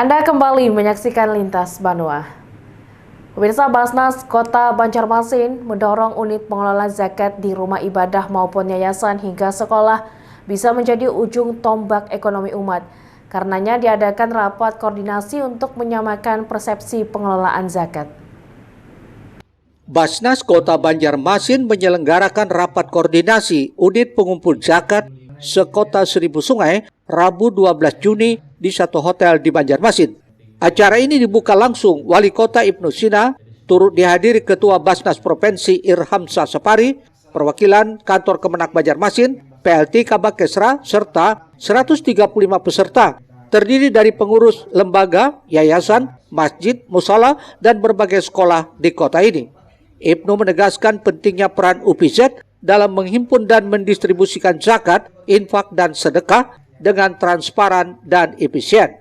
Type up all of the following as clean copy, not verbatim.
Anda kembali menyaksikan Lintas Banua. Pemirsa, Basnas Kota Banjarmasin mendorong unit pengelola zakat di rumah ibadah maupun yayasan hingga sekolah bisa menjadi ujung tombak ekonomi umat. Karenanya diadakan rapat koordinasi untuk menyamakan persepsi pengelolaan zakat. Basnas Kota Banjarmasin menyelenggarakan rapat koordinasi unit pengumpul zakat sekota Seribu Sungai Rabu 12 Juni di satu hotel di Banjarmasin. Acara ini dibuka langsung Wali Kota Ibnu Sina, turut dihadiri Ketua Basnas Provinsi Irhamsa Sapari, perwakilan Kantor Kemenak Banjarmasin, PLT Kabakesra, serta 135 peserta, terdiri dari pengurus lembaga, yayasan, masjid, musala, dan berbagai sekolah di kota ini. Ibnu menegaskan pentingnya peran UPZ dalam menghimpun dan mendistribusikan zakat, infak, dan sedekah dengan transparan dan efisien.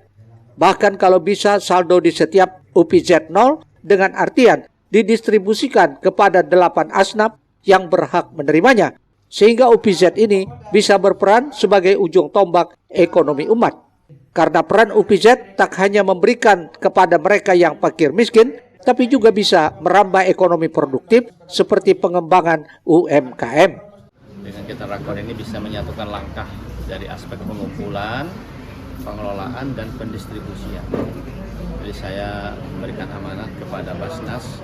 Bahkan kalau bisa saldo di setiap UPZ 0 dengan artian didistribusikan kepada 8 asnaf yang berhak menerimanya, sehingga UPZ ini bisa berperan sebagai ujung tombak ekonomi umat. Karena peran UPZ tak hanya memberikan kepada mereka yang fakir miskin, tapi juga bisa merambah ekonomi produktif seperti pengembangan UMKM. Dengan kita rakor ini bisa menyatukan langkah dari aspek pengumpulan, pengelolaan, dan pendistribusian. Jadi saya memberikan amanat kepada Basnas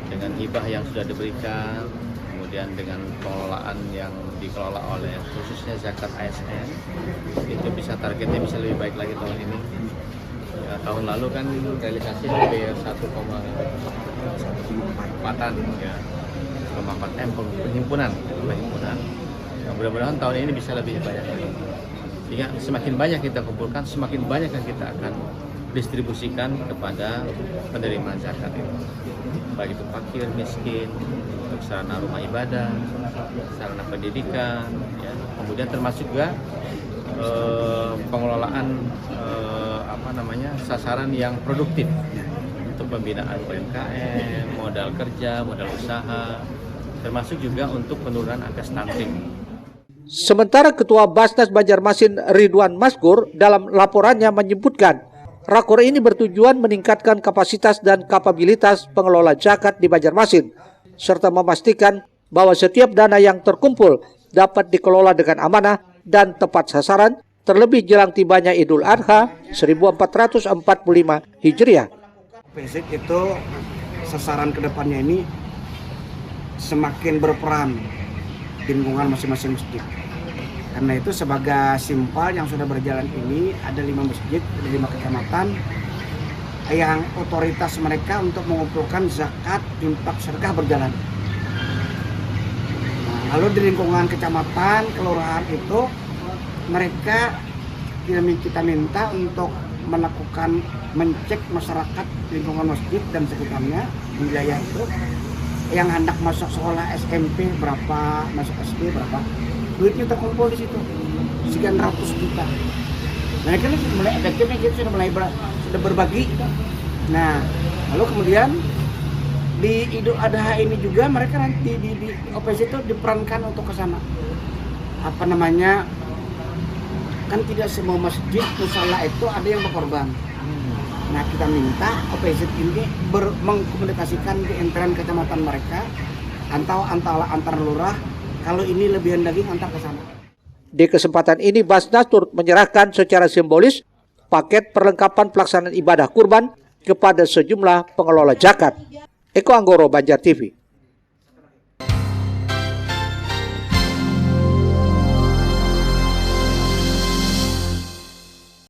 dengan hibah yang sudah diberikan, kemudian dengan pengelolaan yang dikelola oleh khususnya zakat ASN, itu bisa targetnya bisa lebih baik lagi tahun ini. Ya, tahun lalu kan realisasi hampir 1,4 ya, 1,4 M penghimpunan. Ya, mudah-mudahan tahun ini bisa lebih banyak lagi. Sehingga semakin banyak kita kumpulkan, semakin banyak yang kita akan distribusikan kepada penerima zakat itu. Baik itu fakir, miskin, untuk sarana rumah ibadah, sarana pendidikan, ya. Kemudian termasuk juga pengelolaan sasaran yang produktif untuk pembinaan UMKM, modal kerja, modal usaha, termasuk juga untuk penurunan angka stunting. Sementara Ketua Basnas Banjarmasin Ridwan Maskur dalam laporannya menyebutkan, rakor ini bertujuan meningkatkan kapasitas dan kapabilitas pengelola zakat di Banjarmasin, serta memastikan bahwa setiap dana yang terkumpul dapat dikelola dengan amanah dan tepat sasaran, terlebih jelang tibanya Idul Adha 1445 Hijriah. Basic itu sasaran kedepannya ini semakin berperan di lingkungan masing-masing masjid. Karena itu sebagai simpal yang sudah berjalan ini ada 5 masjid, ada 5 kecamatan yang otoritas mereka untuk mengumpulkan zakat, infak, sedekah berjalan. Nah, lalu di lingkungan kecamatan, kelurahan itu mereka kita minta untuk melakukan mencek masyarakat lingkungan masjid dan sekitarnya wilayah itu yang hendak masuk sekolah SMP berapa, masuk SD berapa, duitnya terkumpul di situ sekian ratus juta. Nah ini mulai efektifnya kita sudah berbagi. Nah lalu kemudian di Idul Adha ini juga mereka nanti di OPZ itu diperankan untuk ke sana. Kan tidak semua masjid musala itu ada yang berkorban. Nah kita minta OPZ ini mengkomunikasikan ke intern kecamatan mereka antar lurah, kalau ini lebihan daging antar ke sana. Di kesempatan ini Basnas turut menyerahkan secara simbolis paket perlengkapan pelaksanaan ibadah kurban kepada sejumlah pengelola zakat. Eko Anggoro, Banjar TV.